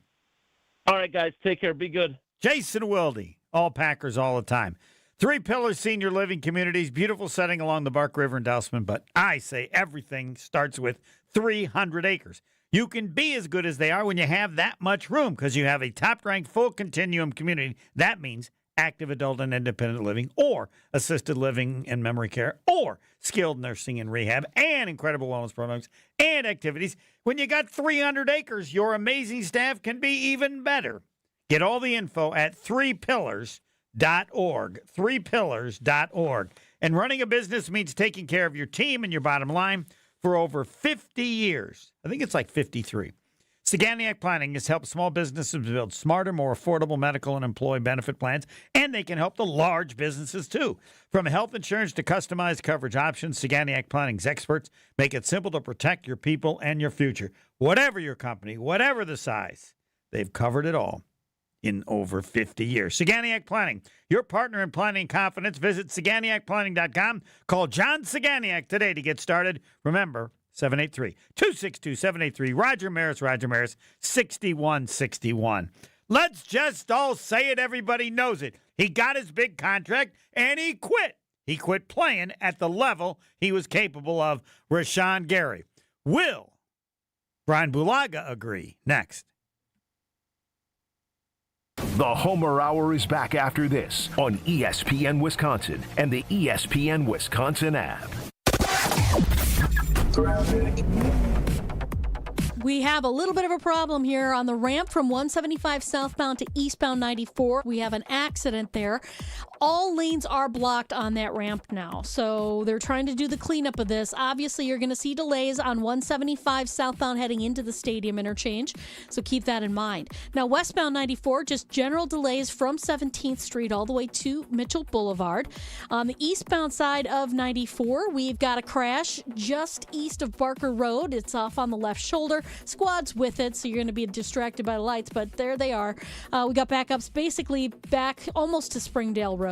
All right, guys. Take care. Be good. Jason Wilde, all Packers all the time. 3 Pillars Senior Living Communities, beautiful setting along the Bark River in Dousman, but I say everything starts with 300 acres. You can be as good as they are when you have that much room because you have a top-ranked full continuum community. That means active adult and independent living or assisted living and memory care or skilled nursing and rehab and incredible wellness programs and activities. When you got 300 acres, your amazing staff can be even better. Get all the info at 3pillars.org. 3pillars.org. And running a business means taking care of your team and your bottom line for over 50 years. I think it's like 53. Saganiac Planning has helped small businesses build smarter, more affordable medical and employee benefit plans, and they can help the large businesses too. From health insurance to customized coverage options, Saganiac Planning's experts make it simple to protect your people and your future. Whatever your company, whatever the size, they've covered it all in over 50 years. Saganiac Planning, your partner in planning confidence. Visit SaganiacPlanning.com. Call John Saganiac today to get started. Remember, 783-262-783. Roger Maris, 6161. Let's just all say it. Everybody knows it. He got his big contract, and he quit. He quit playing at the level he was capable of. Rashawn Gary. Will Bryan Bulaga agree? Next. The Homer Hour is back after this on ESPN Wisconsin and the ESPN Wisconsin app. We have a little bit of a problem here on the ramp from 175 southbound to eastbound 94. We have an accident there. All lanes are blocked on that ramp now, so they're trying to do the cleanup of this. Obviously, you're going to see delays on 175 southbound heading into the stadium interchange, so keep that in mind. Now, westbound 94, just general delays from 17th Street all the way to Mitchell Boulevard. On the eastbound side of 94, we've got a crash just east of Barker Road. It's off on the left shoulder. Squad's with it, so you're going to be distracted by the lights, but there they are. We got backups basically back almost to Springdale Road.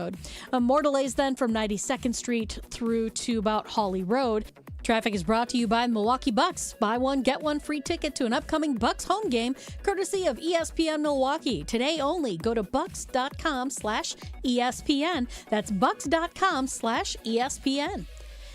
More delays then from 92nd Street through to about Hawley Road. Traffic is brought to you by Milwaukee Bucks. Buy one, get one free ticket to an upcoming Bucks home game, courtesy of ESPN Milwaukee. Today only. Go to bucks.com/ESPN. That's bucks.com/ESPN.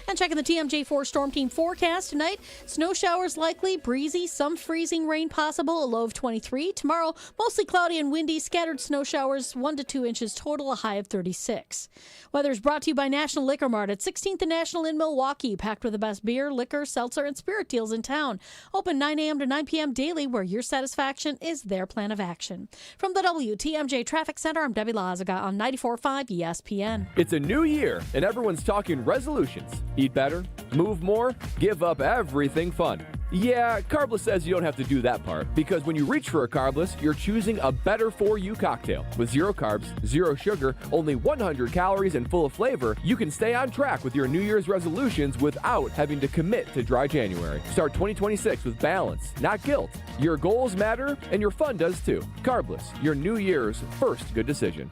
And checking the TMJ4 Storm Team forecast tonight. Snow showers likely, breezy, some freezing rain possible, a low of 23. Tomorrow, mostly cloudy and windy, scattered snow showers, 1 to 2 inches total, a high of 36. Weather is brought to you by National Liquor Mart at 16th and National in Milwaukee, packed with the best beer, liquor, seltzer, and spirit deals in town. Open 9 a.m. to 9 p.m. daily, where your satisfaction is their plan of action. From the WTMJ Traffic Center, I'm Debbie Lazaga on 94.5 ESPN. It's a new year, and everyone's talking resolutions. Eat better, move more, give up everything fun. Yeah, Carbless says you don't have to do that part, because when you reach for a Carbless, you're choosing a better-for-you cocktail. With 0 carbs, 0 sugar, only 100 calories, and full of flavor, you can stay on track with your New Year's resolutions without having to commit to dry January. Start 2026 with balance, not guilt. Your goals matter, and your fun does too. Carbless, your New Year's first good decision.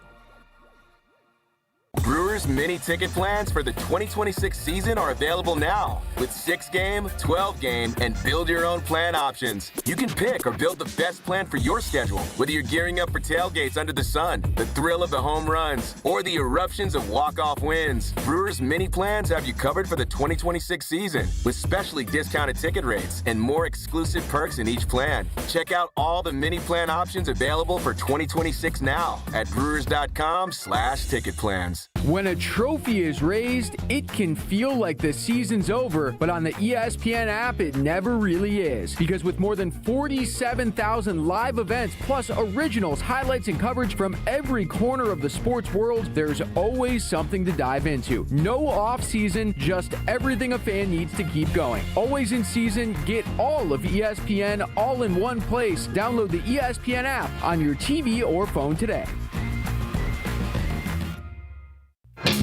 Brewers mini ticket plans for the 2026 season are available now with 6-game, 12-game, and build-your-own plan options. You can pick or build the best plan for your schedule, whether you're gearing up for tailgates under the sun, the thrill of the home runs, or the eruptions of walk-off wins. Brewers mini plans have you covered for the 2026 season with specially discounted ticket rates and more exclusive perks in each plan. Check out all the mini plan options available for 2026 now at brewers.com/ticket plans. When a trophy is raised, it can feel like the season's over, but on the ESPN app, it never really is. Because with more than 47,000 live events, plus originals, highlights, and coverage from every corner of the sports world, there's always something to dive into. No off-season, just everything a fan needs to keep going. Always in season, get all of ESPN all in one place. Download the ESPN app on your TV or phone today.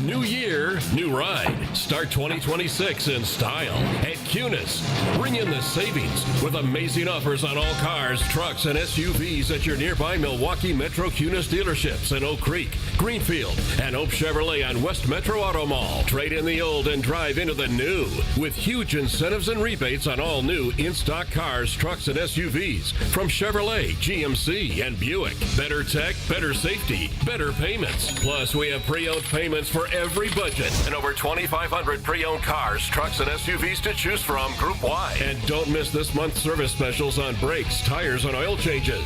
New year, new ride. Start 2026 in style at Cunis. Bring in the savings with amazing offers on all cars, trucks, and SUVs at your nearby Milwaukee Metro Cunis dealerships in Oak Creek, Greenfield, and Oak Chevrolet on West Metro Auto Mall. Trade in the old and drive into the new with huge incentives and rebates on all new in-stock cars, trucks, and SUVs from Chevrolet, GMC, and Buick. Better tech, better safety, better payments. Plus, we have pre-owned payments for every budget and over 2,500 pre-owned cars, trucks, and SUVs to choose from group-wide. And don't miss this month's service specials on brakes, tires, and oil changes.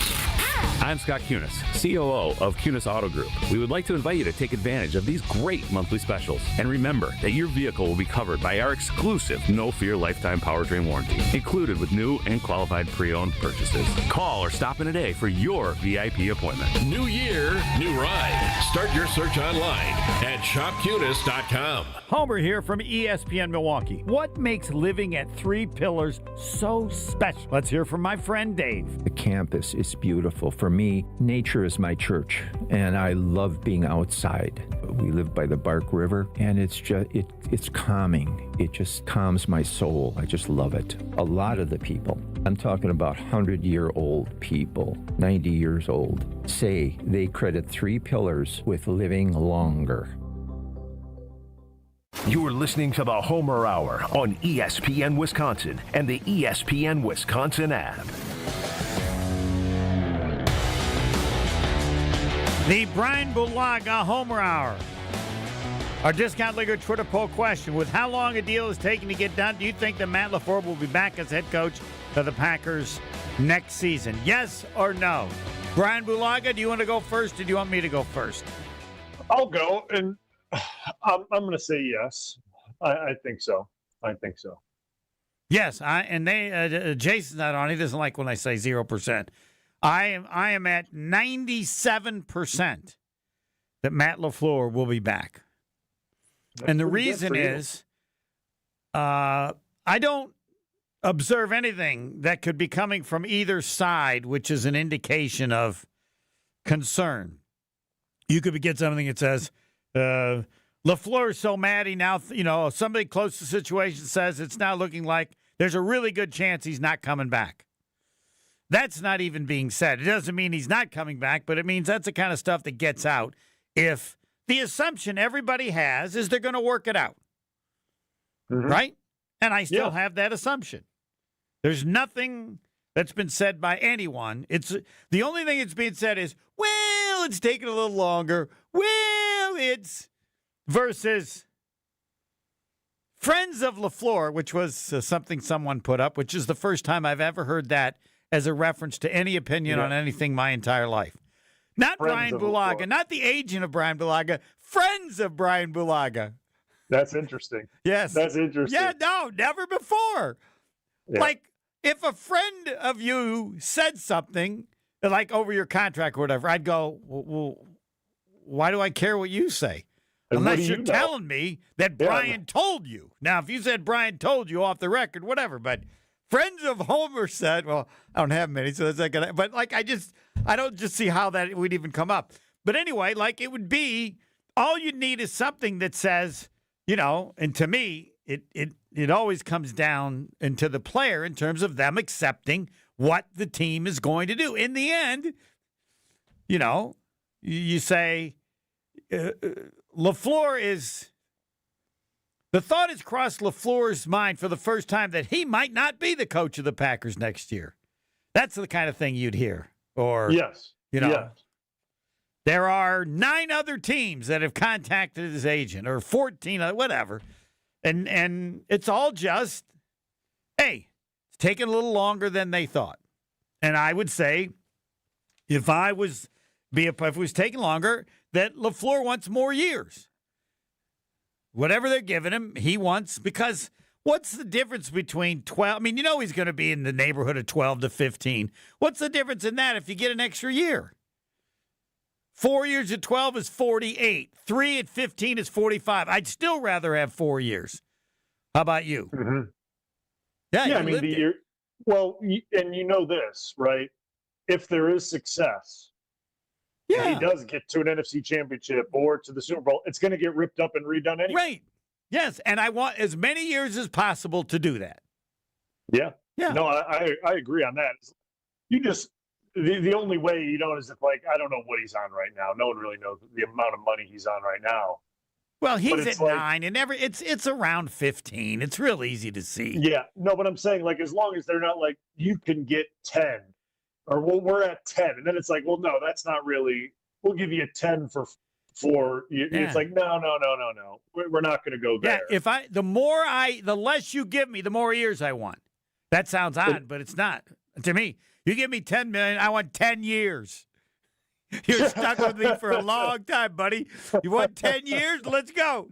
I'm Scott Kunis, COO of Kunis Auto Group. We would like to invite you to take advantage of these great monthly specials. And remember that your vehicle will be covered by our exclusive No Fear Lifetime Powertrain Warranty, included with new and qualified pre-owned purchases. Call or stop in today for your VIP appointment. New year, new ride. Start your search online at shopkunis.com. Homer here from ESPN Milwaukee. What makes living at Three Pillars so special? Let's hear from my friend Dave. The campus is beautiful. For me, nature is my church, and I love being outside. We live by the Bark River, and it's calming. It just calms my soul. I just love it. A lot of the people, I'm talking about 100-year-old people, 90 years old, say they credit Three Pillars with living longer. You're listening to the Homer Hour on ESPN Wisconsin and the ESPN Wisconsin app. The Bryan Bulaga Homer Hour. Our Discount Liquor Twitter poll question: with how long a deal is taking to get done, do you think that Matt LaFleur will be back as head coach of the Packers next season? Yes or no? Bryan Bulaga, do you want to go first or do you want me to go first? I'll go, and I'm going to say yes. I think so. I think so. Yes, Jason's not on. He doesn't like when I say 0%. I am at 97% that Matt LaFleur will be back. And the reason is I don't observe anything that could be coming from either side, which is an indication of concern. You could get something that says, LaFleur is so mad he now, somebody close to the situation says it's now looking like there's a really good chance he's not coming back. That's not even being said. It doesn't mean he's not coming back, but it means that's the kind of stuff that gets out if the assumption everybody has is they're going to work it out. Mm-hmm. Right? And I still have that assumption. There's nothing that's been said by anyone. It's the only thing that's being said is, well, it's taking a little longer. Well, it's versus Friends of LaFleur, which was something someone put up, which is the first time I've ever heard that as a reference to any opinion on anything my entire life. Not Bryan Bulaga, not the agent of Bryan Bulaga, friends of Bryan Bulaga. That's interesting. Yes. That's interesting. Yeah, no, never before. Yeah. Like, if a friend of you said something, like over your contract or whatever, I'd go, well, why do I care what you say? And unless you're telling me that Bryan told you. Now, if you said Bryan told you off the record, whatever, but friends of Homer said, well, I don't have many, so that's not gonna. But like, I don't just see how that would even come up. But anyway, like, it would be all you need is something that says, and to me, it always comes down into the player in terms of them accepting what the team is going to do. In the end, you say LaFleur is. The thought has crossed LaFleur's mind for the first time that he might not be the coach of the Packers next year. That's the kind of thing you'd hear. Or, yes. There are 9 other teams that have contacted his agent, or 14, whatever. And it's all just, hey, it's taking a little longer than they thought. And I would say, if it was taking longer, that LaFleur wants more years. Whatever they're giving him, he wants, because what's the difference between 12? I mean, he's going to be in the neighborhood of 12 to 15. What's the difference in that if you get an extra year? 4 years at 12 is 48. 3 at 15 is 45. I'd still rather have 4 years. How about you? Mm-hmm. Yeah, I mean, the year. Well, and this, right? If there is success, if he does get to an NFC championship or to the Super Bowl, it's going to get ripped up and redone anyway. Right. Yes, and I want as many years as possible to do that. Yeah. Yeah. No, I agree on that. You just the only way you know is if, like, I don't know what he's on right now. No one really knows the amount of money he's on right now. Well, he's at 9, and it's around 15. It's real easy to see. Yeah. No, but I'm saying, like, as long as they're not like, you can get 10, or we're at 10, and then it's like, well, no, that's not really. We'll give you a 10 for. It's like no. We're not going to go there. Yeah. The less you give me, the more years I want. That sounds odd, but it's not to me. You give me $10 million, I want 10 years. You're stuck with me for a long time, buddy. You want 10 years? Let's go.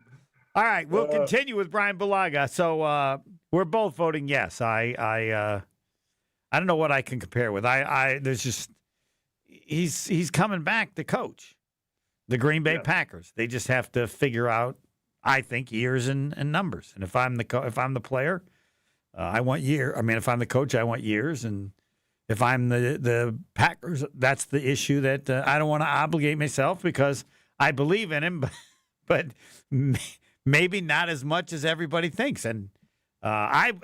All right, we'll continue with Bryan Bulaga. So we're both voting yes. I don't know what I can compare with. There's just he's coming back to coach the Green Bay Packers. They just have to figure out, I think, years and numbers. And if I'm the player, I want year. I mean, if I'm the coach, I want years. And if I'm the Packers, that's the issue that I don't want to obligate myself because I believe in him, but maybe not as much as everybody thinks. And I'm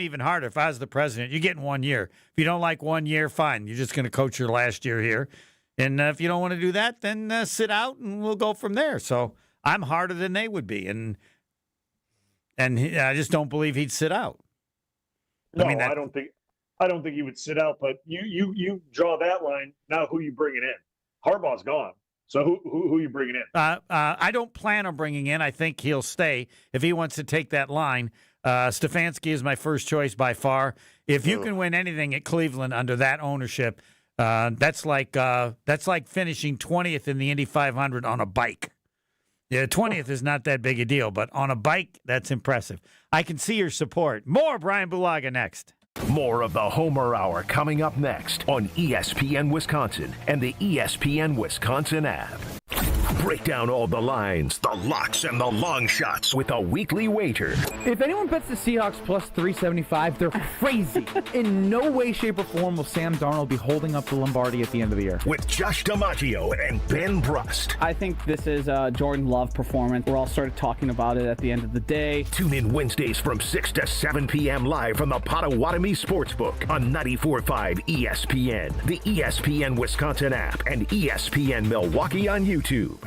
even harder. If I was the president, you're getting 1 year. If you don't like 1 year, fine. You're just going to coach your last year here. And if you don't want to do that, then sit out and we'll go from there. So I'm harder than they would be. And I just don't believe he'd sit out. No, I don't think he would sit out. But you draw that line. Now, who you bringing in? Harbaugh's gone. So who you bringing in? I don't plan on bringing in. I think he'll stay if he wants to take that line. Stefanski is my first choice by far. If you can win anything at Cleveland under that ownership, that's like finishing 20th in the Indy 500 on a bike. Yeah, 20th is not that big a deal, but on a bike, that's impressive. I can see your support. More Bryan Bulaga next. More of the Homer Hour coming up next on ESPN Wisconsin and the ESPN Wisconsin app. Break down all the lines, the locks, and the long shots with a weekly wager. If anyone bets the Seahawks plus 375, they're crazy. In no way, shape, or form will Sam Darnold be holding up the Lombardi at the end of the year. With Josh DiMaggio and Ben Brust. I think this is a Jordan Love performance. We're all started talking about it at the end of the day. Tune in Wednesdays from 6 to 7 p.m. live from the Potawatomi Sportsbook on 94.5 ESPN, the ESPN Wisconsin app, and ESPN Milwaukee on YouTube.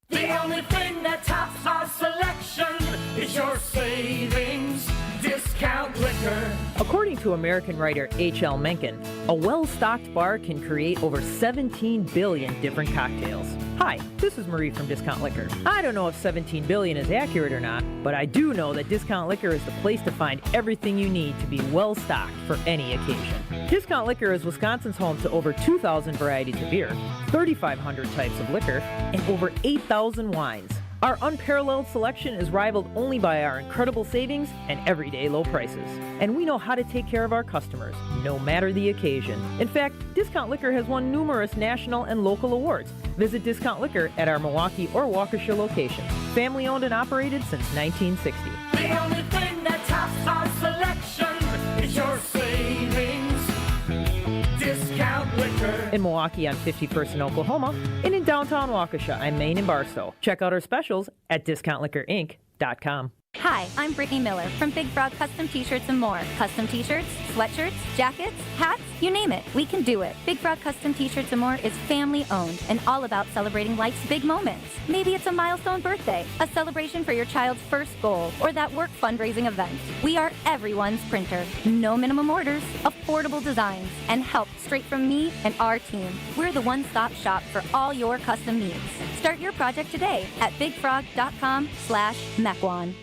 The only thing that tops our selection is your savings discount liquor. According to American writer H.L. Mencken, a well-stocked bar can create over 17 billion different cocktails. Hi, this is Marie from Discount Liquor. I don't know if 17 billion is accurate or not, but I do know that Discount Liquor is the place to find everything you need to be well-stocked for any occasion. Discount Liquor is Wisconsin's home to over 2,000 varieties of beer, 3,500 types of liquor, and over 8,000 wines. Our unparalleled selection is rivaled only by our incredible savings and everyday low prices. And we know how to take care of our customers, no matter the occasion. In fact, Discount Liquor has won numerous national and local awards. Visit Discount Liquor at our Milwaukee or Waukesha locations. Family owned and operated since 1960. The only thing that tops our selection is your savings discount liquor. In Milwaukee on 51st in Oklahoma, and in downtown Waukesha on Main and Barstow. Check out our specials at discountliquorinc.com. Hi, I'm Brittany Miller from Big Frog Custom T-Shirts and more. Custom T-shirts, sweatshirts, jackets, hats, you name it, we can do it. Big Frog Custom T-Shirts and more is family owned and all about celebrating life's big moments. Maybe it's a milestone birthday, a celebration for your child's first goal, or that work fundraising event. We are everyone's printer. No minimum orders, affordable designs, and help straight from me and our team. We're the one-stop shop for all your custom needs. Start your project today at bigfrog.com/Mequon.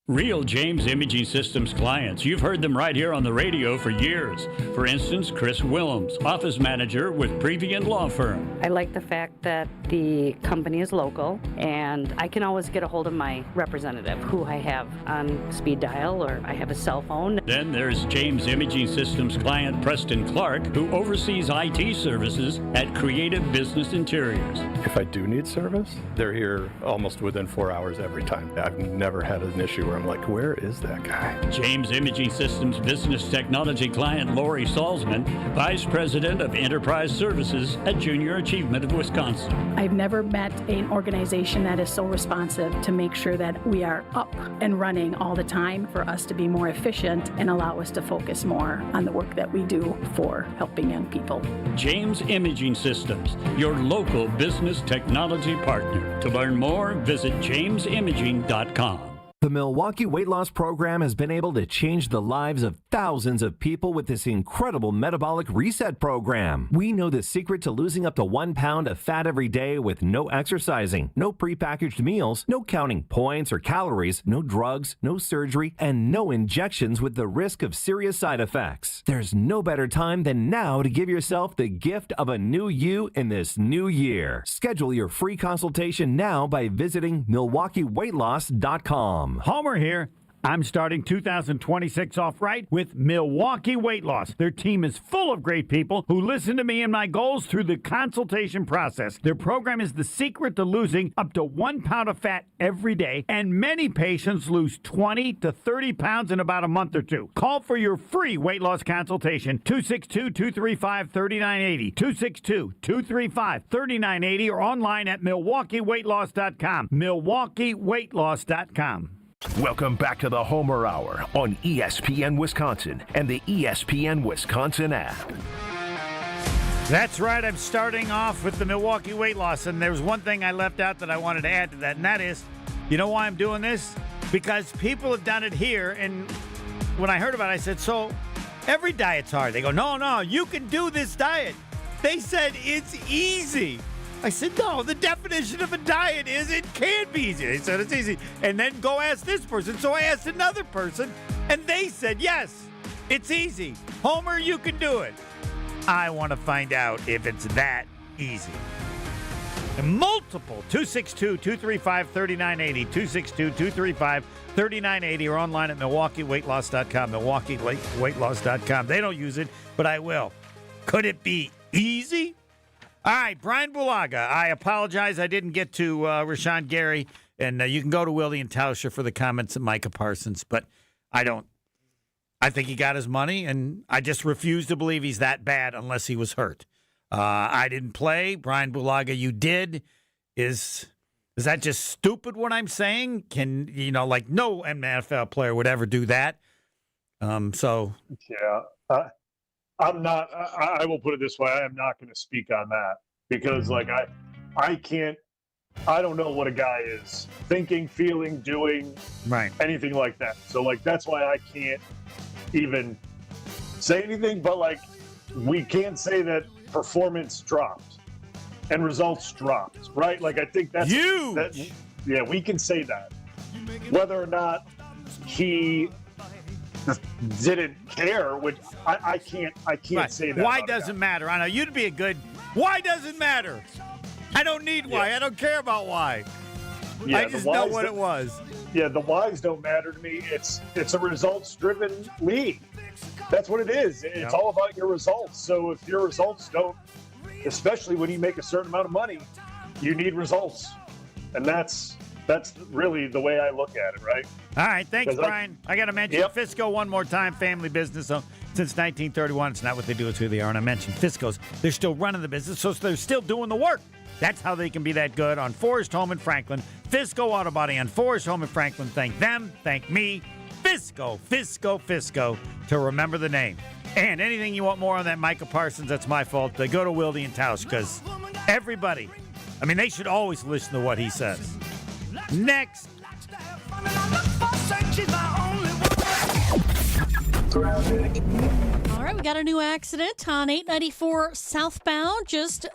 Real James Imaging Systems clients. You've heard them right here on the radio for years. For instance, Chris Willems, office manager with Previan Law Firm. I like the fact that the company is local and I can always get a hold of my representative who I have on speed dial or I have a cell phone. Then there's James Imaging Systems client Preston Clark, who oversees IT services at Creative Business Interiors. If I do need service, they're here almost within 4 hours every time. I've never had an issue where I'm like, where is that guy? James Imaging Systems business technology client Lori Salzman, Vice President of Enterprise Services at Junior Achievement of Wisconsin. I've never met an organization that is so responsive to make sure that we are up and running all the time for us to be more efficient and allow us to focus more on the work that we do for helping young people. James Imaging Systems, your local business technology partner. To learn more, visit jamesimaging.com. The Milwaukee Weight Loss Program has been able to change the lives of thousands of people with this incredible metabolic reset program. We know the secret to losing up to 1 pound of fat every day with no exercising, no prepackaged meals, no counting points or calories, no drugs, no surgery, and no injections with the risk of serious side effects. There's no better time than now to give yourself the gift of a new you in this new year. Schedule your free consultation now by visiting MilwaukeeWeightLoss.com. Homer here. I'm starting 2026 off right with Milwaukee Weight Loss. Their team is full of great people who listen to me and my goals through the consultation process. Their program is the secret to losing up to 1 pound of fat every day, and many patients lose 20 to 30 pounds in about a month or two. Call for your free weight loss consultation, 262-235-3980, 262-235-3980, or online at MilwaukeeWeightLoss.com, MilwaukeeWeightLoss.com. Welcome back to the Homer Hour on ESPN Wisconsin and the ESPN Wisconsin app. That's right. I'm starting off with the Milwaukee Weight Loss, and there's one thing I left out that I wanted to add to that, and that is, you know why I'm doing this? Because people have done it here, and when I heard about it, I said, so every diet's hard. They go, no, you can do this diet. They said it's easy. I said, no, the definition of a diet is it can be easy. They said it's easy. And then go ask this person. So I asked another person, and they said, yes, it's easy. Homer, you can do it. I want to find out if it's that easy. And multiple, 262-235-3980, 262-235-3980, or online at MilwaukeeWeightLoss.com, MilwaukeeWeightLoss.com. They don't use it, but I will. Could it be easy? All right, Bryan Bulaga. I apologize I didn't get to Rashawn Gary, and you can go to Willie and Tauscher for the comments at Micah Parsons, but I don't. I think he got his money, and I just refuse to believe he's that bad unless he was hurt. I didn't play. Bryan Bulaga, you did. Is that just stupid what I'm saying? Can, no NFL player would ever do that. Yeah. I'm not. I will put it this way. I am not going to speak on that because, I can't. I don't know what a guy is thinking, feeling, doing, right? Anything like that. So, that's why I can't even say anything. But we can't say that performance dropped and results dropped, right? I think that's huge. Yeah, we can say that. Whether or not he didn't care, which I can't say that. Why doesn't matter? I know you'd be a good. Why doesn't matter? I don't need why. I don't care about why. Yeah, I just know what it was. Yeah, the whys don't matter to me. It's a results-driven league. That's what it is. It's all about your results. So if your results don't, especially when you make a certain amount of money, you need results, and that's really the way I look at it, right? All right, thanks, Brian. I got to mention Fisco one more time, family business. So since 1931, it's not what they do, it's who they are. And I mentioned Fisco's. They're still running the business, so they're still doing the work. That's how they can be that good on Forest Home in Franklin. Fisco Auto Body on Forest Home in Franklin. Thank them. Thank me. Fisco to remember the name. And anything you want more on that Micah Parsons, that's my fault. Go to Wilde and Tausch because everybody, they should always listen to what he says. Next. All right, we got a new accident on 894 southbound, just